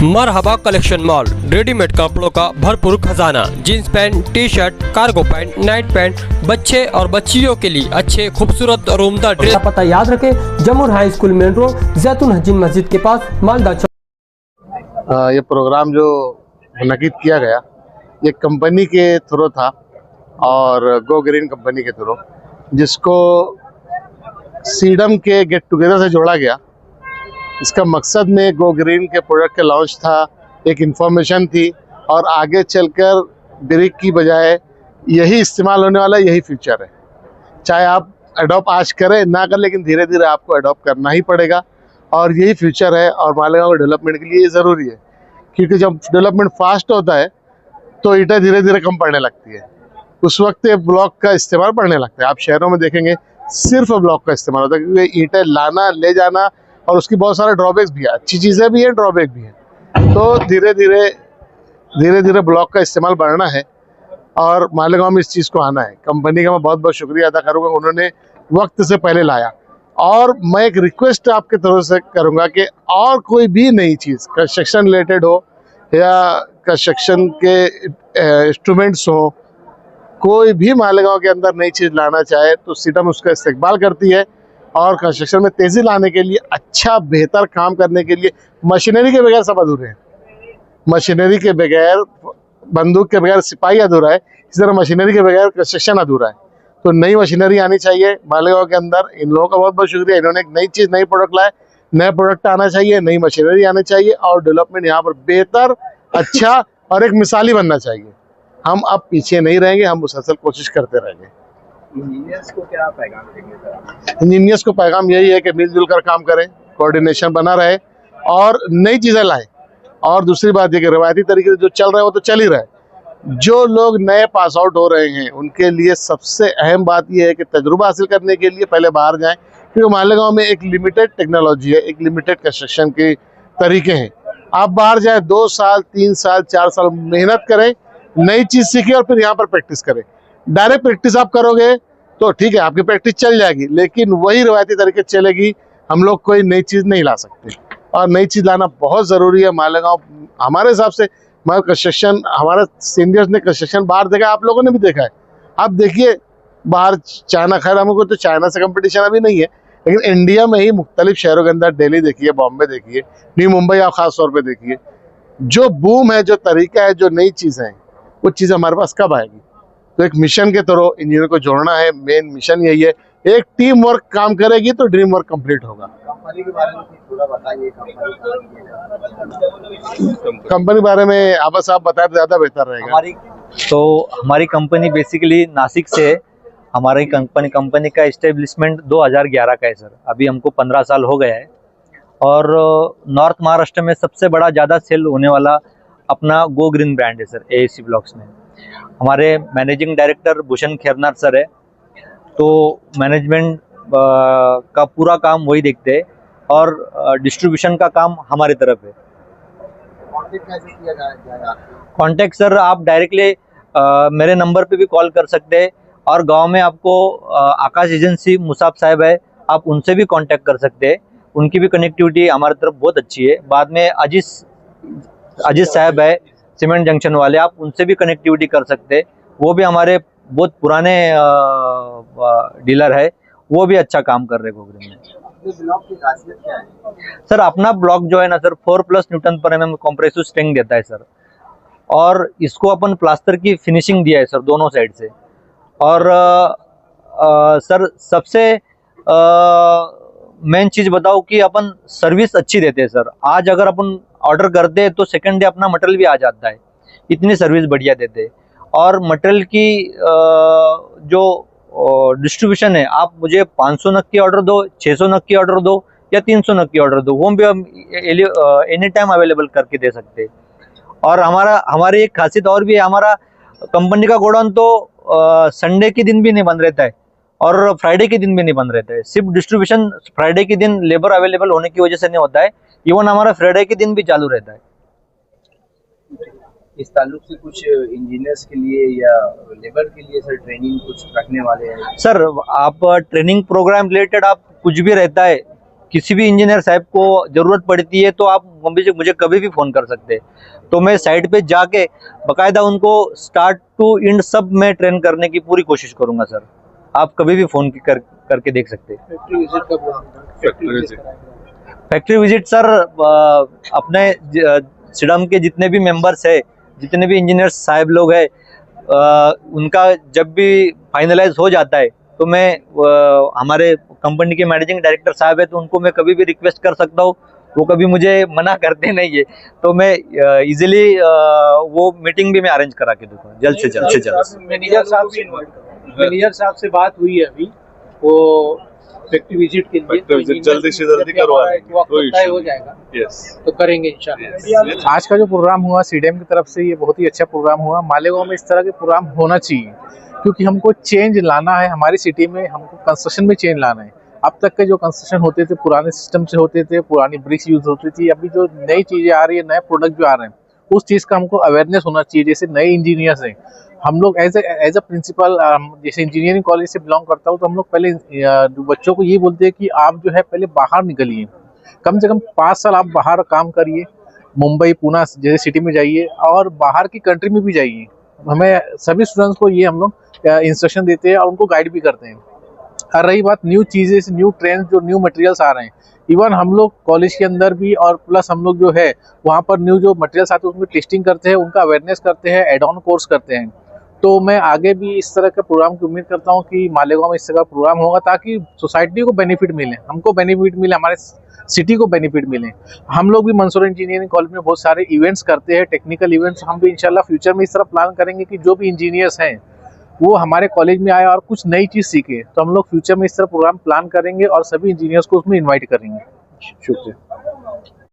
मरहबा collection mall, readymade कपड़ों का भरपूर खजाना, jeans pant, T shirt, cargo pant, night pant, बच्चे और बच्चियों के लिए अच्छे खूबसूरत और उम्दा ड्रेस। पता याद रखें, जमुर हाई स्कूल मेन रोड, जैतून हजीन मस्जिद के पास, मालदा चौक। ये प्रोग्राम जो मुनक़िद किया गया ये कंपनी के थ्रू था और गो ग्रीन कंपनी के थ्रू, जिसको सीडम के गेट टुगेदर से जोड़ा गया। इसका मकसद में गो ग्रीन के प्रोडक्ट के लॉन्च था, एक इन्फॉर्मेशन थी और आगे चलकर ब्रिक की बजाय यही इस्तेमाल होने वाला, यही फ्यूचर है। चाहे आप अडॉप्ट आज करें ना करें, लेकिन धीरे धीरे आपको अडॉप्ट करना ही पड़ेगा और यही फ्यूचर है। और मालेगांव के डेवलपमेंट के लिए ये ज़रूरी है, क्योंकि जब डेवलपमेंट फास्ट होता है तो ईंटें धीरे धीरे कम पड़ने लगती है। उस वक्त ब्लॉक का इस्तेमाल बढ़ने लगता है। आप शहरों में देखेंगे सिर्फ ब्लॉक का इस्तेमाल होता है, क्योंकि ईंटें लाना ले जाना और उसकी बहुत सारे ड्रॉबैक्स भी है, अच्छी चीज़ें भी हैं, ड्रॉबैक भी हैं। तो धीरे धीरे ब्लॉक का इस्तेमाल बढ़ना है और मालेगांव में इस चीज़ को आना है। कंपनी का मैं बहुत बहुत शुक्रिया अदा करूँगा, उन्होंने वक्त से पहले लाया। और मैं एक रिक्वेस्ट आपके तरफ से करूँगा कि और कोई भी नई चीज़ कंस्ट्रक्शन रिलेटेड हो या कंस्ट्रक्शन के इंस्ट्रूमेंट्स हो, कोई भी मालेगांव के अंदर नई चीज़ लाना चाहे तो सीडम उसका इस्तेमाल करती है। और कंस्ट्रक्शन में तेज़ी लाने के लिए, अच्छा बेहतर काम करने के लिए, मशीनरी के बगैर सब अधूरे हैं। मशीनरी के बगैर, बंदूक के बगैर सिपाही अधूरा है, इसी तरह मशीनरी के बगैर कंस्ट्रक्शन अधूरा है। तो नई मशीनरी आनी चाहिए मालेगांव के अंदर। इन लोगों का बहुत बहुत शुक्रिया, इन्होंने एक नई चीज़, नई प्रोडक्ट लाए। नए प्रोडक्ट आना चाहिए, नई मशीनरी आनी चाहिए और डेवलपमेंट यहाँ पर बेहतर, अच्छा और एक मिसाली बनना चाहिए। हम अब पीछे नहीं रहेंगे, हम मुसलसल कोशिश करते रहेंगे। इंजीनियर्स को क्या पैगाम देंगे सर? इंजीनियर्स को पैगाम यही है कि मिलजुल कर काम करें, कोऑर्डिनेशन बना रहे और नई चीज़ें लाएं। और दूसरी बात ये कि रवायती तरीके से जो चल रहा है वो तो चल ही रहा है। जो लोग नए पास आउट हो रहे हैं उनके लिए सबसे अहम बात यह है कि तजुर्बा हासिल करने के लिए पहले बाहर जाएं, क्योंकि मालेगांव में एक लिमिटेड टेक्नोलॉजी है, एक लिमिटेड कंस्ट्रक्शन के तरीके हैं। आप बाहर जाएं, 2 साल 3 साल 4 साल मेहनत करें, नई चीज़ सीखें और फिर यहाँ पर प्रैक्टिस करें। डायरेक्ट प्रैक्टिस आप करोगे तो ठीक है, आपकी प्रैक्टिस चल जाएगी, लेकिन वही रवायती तरीके चलेगी। हम लोग कोई नई चीज़ नहीं ला सकते और नई चीज़ लाना बहुत ज़रूरी है। मालेगांव हमारे हिसाब से, कंस्ट्रक्शन, हमारे सीनियर्स ने कंस्ट्रक्शन बाहर देखा है, आप लोगों ने भी देखा है। आप देखिए बाहर चाइना, खैर हमको तो चाइना से कंपटीशन अभी नहीं है, लेकिन इंडिया में ही मुख्तलिफ शहरों के अंदर, दिल्ली देखिए, बॉम्बे देखिए, न्यू मुंबई आप ख़ास तौर पर देखिए, जो बूम है, जो तरीका है, जो नई चीज़ें हैं, वो चीज़ हमारे पास कब आएगी। तो एक मिशन के थ्रू इंजीनियर को जोड़ना है, मेन मिशन यही है। एक टीम वर्क काम करेगी तो ड्रीम वर्क कंप्लीट होगा। कंपनी के बारे में थोड़ा बताइए। कंपनी बारे में आपस आप बताए तो ज़्यादा बेहतर रहेगा। हमारी कंपनी बेसिकली नासिक से है। हमारी कंपनी का इस्टेब्लिशमेंट 2011 का है सर। अभी हमको 15 साल हो गया है और नॉर्थ महाराष्ट्र में सबसे बड़ा ज़्यादा सेल होने वाला अपना गो ग्रीन ब्रांड है सर, एएससी ब्लॉक्स में। हमारे managing director Bhushan Khernar sir है, तो मैनेजमेंट का पूरा काम वही देखते हैं और डिस्ट्रीब्यूशन का काम हमारी तरफ है। कॉन्टेक्ट कैसे किया जाएगा? कॉन्टेक्ट सर आप डायरेक्टली मेरे नंबर पे भी कॉल कर सकते हैं और गांव में आपको आकाश एजेंसी मुसाब साहब है, आप उनसे भी कांटेक्ट कर सकते हैं। उनकी भी कनेक्टिविटी हमारी तरफ बहुत अच्छी है। बाद में अजीज साहब है सीमेंट जंक्शन वाले, आप उनसे भी कनेक्टिविटी कर सकते हैं। वो भी हमारे बहुत पुराने डीलर है, वो भी अच्छा काम कर रहे हैं गोग्रीन में। ब्लॉक की खासियत क्या है सर? अपना ब्लॉक जो है ना सर, 4+ न्यूटन पर mm कॉम्प्रेसिव स्ट्रेंथ देता है सर। और इसको अपन प्लास्टर की फिनिशिंग दिया है सर दोनों साइड से। और सर सबसे मेन चीज बताओ कि अपन सर्विस अच्छी देते हैं सर। आज अगर अपन ऑर्डर करते हैं तो सेकंड डे अपना मटेरियल भी आ जाता है, इतनी सर्विस बढ़िया देते हैं। और मटेरियल की जो डिस्ट्रीब्यूशन है, आप मुझे 500 नग की ऑर्डर दो, 600 नग की ऑर्डर दो या 300 नग की ऑर्डर दो, वो भी हम एनी टाइम अवेलेबल करके दे सकते हैं। और हमारी एक खासियत और भी है, हमारा कंपनी का गोडाउन तो संडे के दिन भी नहीं बंद रहता है और फ्राइडे के दिन भी नहीं बंद रहता है। सिर्फ डिस्ट्रीब्यूशन फ्राइडे के दिन लेबर अवेलेबल होने की वजह से नहीं होता है, इवन हमारा फ्राइडे के दिन भी चालू रहता है। इस ताल्लुक से कुछ इंजीनियर्स के लिए या लेबर के लिए सर ट्रेनिंग कुछ रखने वाले हैं? सर आप ट्रेनिंग प्रोग्राम रिलेटेड आप कुछ भी रहता है किसी भी इंजीनियर साहब को जरूरत पड़ती है तो आप मुझे कभी भी फोन कर सकते हैं। तो मैं साइट पे जाके बकायदा उनको स्टार्ट टू एंड सब मैं ट्रेन करने की पूरी कोशिश करूंगा सर। आप कभी भी फोन करके देख सकते हैं। फैक्ट्री विजिट सर अपने सिडम के जितने भी मेंबर्स है, जितने भी इंजीनियर्स साहब लोग हैं, उनका जब भी फाइनलाइज हो जाता है तो मैं हमारे कंपनी के मैनेजिंग डायरेक्टर साहब है तो उनको मैं कभी भी रिक्वेस्ट कर सकता हूँ, वो कभी मुझे मना करते नहीं है। तो मैं इजीली वो मीटिंग भी मैं अरेंज करा के दूंगा जल्द से जल्द। मैनेजर साहब से बात हुई है अभी, वो फैक्ट्री विजिट के लिए जल्दी से जल्दी करवाएंगे, हो जाएगा। यस, तो करेंगे इंशाल्लाह। आज का जो प्रोग्राम हुआ सीडीएम की तरफ से, ये बहुत ही अच्छा प्रोग्राम हुआ। मालेगांव में इस तरह के प्रोग्राम होना चाहिए, क्योंकि हमको चेंज लाना है हमारी सिटी में, हमको कंस्ट्रक्शन में चेंज लाना है। अब तक के जो कंस्ट्रक्शन होते थे पुराने सिस्टम से होते थे, पुरानी ब्रिक्स यूज होती थी। अभी जो नई चीजें आ रही है, नए प्रोडक्ट जो आ रहे हैं, उस चीज का हमको अवेयरनेस होना चाहिए। जैसे नए इंजीनियर्स हैं, हम लोग एज ए प्रिंसिपल, जैसे इंजीनियरिंग कॉलेज से बिलोंग करता हूँ, तो हम लोग पहले बच्चों को ये बोलते हैं कि आप जो है पहले बाहर निकलिए, कम से कम 5 साल आप बाहर काम करिए, मुंबई पुणे जैसे सिटी में जाइए और बाहर की कंट्री में भी जाइए। हमें सभी स्टूडेंट्स को ये हम लोग इंस्ट्रक्शन देते हैं और उनको गाइड भी करते हैं। और रही बात न्यू चीज़ें, न्यू ट्रेंड्स, जो न्यू मटेरियल्स आ रहे हैं, इवन हम लोग कॉलेज के अंदर भी और प्लस हम लोग जो है वहाँ पर न्यू जो मटेरियल्स आते हैं उसमें टेस्टिंग करते हैं, उनका अवेयरनेस करते हैं, एड ऑन कोर्स करते हैं। तो मैं आगे भी इस तरह का प्रोग्राम की उम्मीद करता हूँ कि मालेगांव में इस तरह का प्रोग्राम होगा, ताकि सोसाइटी को बेनिफिट मिले, हमको बेनिफिट मिले, हमारे सिटी को बेनिफिट मिले। हम लोग भी मंसूर इंजीनियरिंग कॉलेज में बहुत सारे इवेंट्स करते हैं, टेक्निकल इवेंट्स। हम भी इंशाल्लाह फ्यूचर में इस तरह प्लान करेंगे कि जो भी इंजीनियर्स हैं वो हमारे कॉलेज में आए और कुछ नई चीज़ सीखे। तो हम लोग फ्यूचर में इस तरह प्रोग्राम प्लान करेंगे और सभी इंजीनियर्स को उसमें इन्वाइट करेंगे। शुक्रिया।